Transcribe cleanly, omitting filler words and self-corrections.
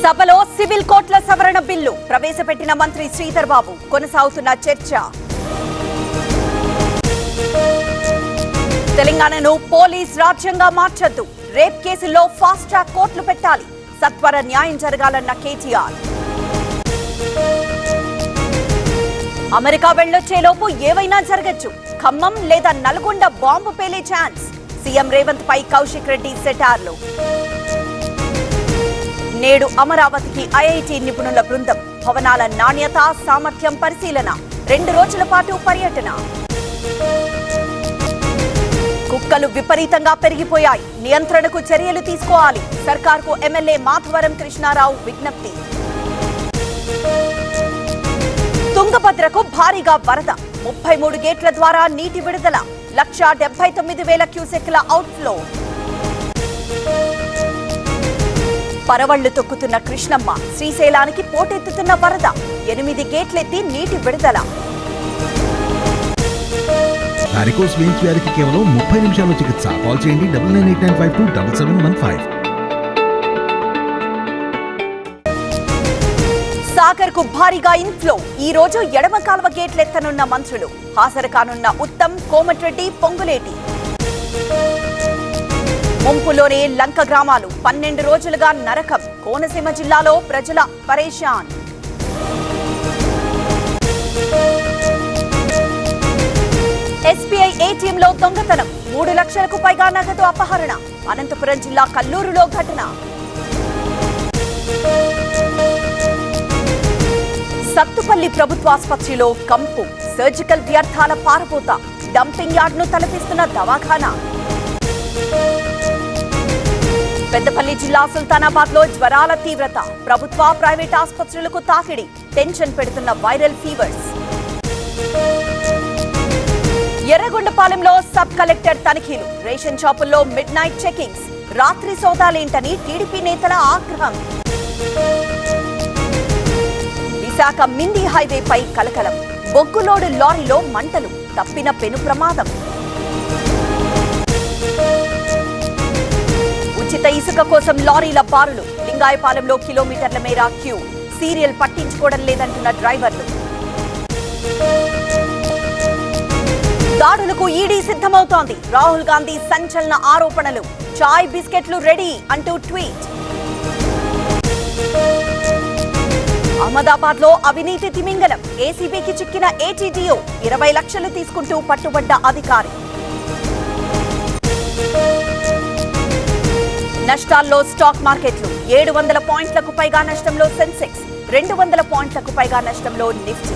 సభలో సివిల్ కోర్టుల సవరణ బిల్లు ప్రవేశపెట్టిన మంత్రి శ్రీధర్ బాబు కొనసాగుతున్న చర్చ. తెలంగాణను పోలీస్ రాజ్యంగా మార్చొద్దు, రేప్ కేసుల్లో ఫాస్ట్ ట్రాక్ కోర్టులు పెట్టాలి, సత్వర న్యాయం జరగాలన్న కేటీఆర్. అమెరికా వెళ్లొచ్చేలోపు ఏవైనా జరగచ్చు, ఖమ్మం లేదా నల్గొండ బాంబు పేలే ఛాన్స్, సీఎం రేవంత్ పై కౌశిక్ రెడ్డి సెటార్లు. నేడు అమరావతికి ఐఐటి నిపుణుల బృందం, భవనాల నాణ్యత సామర్థ్యం పరిశీలన, 2 రోజుల పాటు పర్యటన. కుక్కలు విపరీతంగా పెరిగిపోయాయి, నియంత్రణకు చర్యలు తీసుకోవాలి, సర్కార్కు ఎమ్మెల్యే మాధవరం కృష్ణారావు విజ్ఞప్తి. తుంగభద్రకు భారీగా వరద, 33 గేట్ల ద్వారా నీటి విడుదల, 1,79,000 క్యూసెక్ల అవుట్ఫ్లో. పరవళ్లు తొక్కుతున్న కృష్ణమ్మ, శ్రీశైలానికి పోటెత్తుతున్న వరద, 8 గేట్లెత్తి నీటి విడుదల. వారికోస్ వెయిన్స్ వ్యాధికి కేవలం 30 నిమిషాల్లో చికిత్స. కాల్ చేయండి 9989527715. సాగర్ కు భారీగా ఇన్ఫ్లో, ఈ రోజు ఎడమ కాల్వ గేట్లెత్తనున్న మంత్రులు, హాజరు కానున్న ఉత్తమ్, కోమటిరెడ్డి, పొంగులేటి. ముంపులోనే లంక గ్రామాలు, 12 రోజులుగా నరకం, కోనసీమ జిల్లాలో ప్రజల పరేషాన్. ఎస్బీఐ ఏటీఎంలో దొంగతనం, 3 లక్షలకు పైగా నగదు అపహరణ, అనంతపురం జిల్లా కల్లూరులో ఘటన. సత్తుపల్లి ప్రభుత్వాసుపత్రిలో కంపు, సర్జికల్ వ్యర్థాల పారపోత, డంపింగ్ యార్డ్ను తలపిస్తున్న దవాఖానా. పెద్దపల్లి జిల్లా సుల్తానాబాద్ లో జ్వరాల తీవ్రత, ప్రభుత్వ ప్రైవేట్ ఆసుపత్రులకు తాకిడి, టెన్షన్ పెడుతున్న వైరల్ ఫీవర్స్. ఎర్రగొండపాలెంలో సబ్ కలెక్టర్ తనిఖీలు, రేషన్ షాపుల్లో మిడ్ నైట్ చెకింగ్స్, రాత్రి సోదాలేంటని టీడీపీ నేతల ఆగ్రహం. విశాఖ మిండి హైవేపై కలకలం, బొగ్గులోడు లారీలో మంటలు, తప్పిన పెను ప్రమాదం. ఉచిత ఇసుక కోసం లారీల బారులు, లింగాయపాలెంలో కిలోమీటర్ల మేర క్యూ, సీరియల్ పట్టించుకోవడం లేదంటున్న డ్రైవర్లు. దాడులకు ఈడీ సిద్ధమవుతోంది, రాహుల్ గాంధీ సంచలన ఆరోపణలు, చాయ్ బిస్కెట్లు రెడీ అంటూ ట్వీట్. అహ్మదాబాద్ లో అవినీతి తిమింగలం, ఏసీబీకి చిక్కిన ఏటీడీఓ, 20 లక్షలు తీసుకుంటూ పట్టుబడ్డ అధికారి. నష్టాల్లో స్టాక్ మార్కెట్లు, 700 పాయింట్లకు పైగా నష్టంలో సెన్సెక్స్, 200 పాయింట్లకు పైగా నష్టంలో నిఫ్టీ.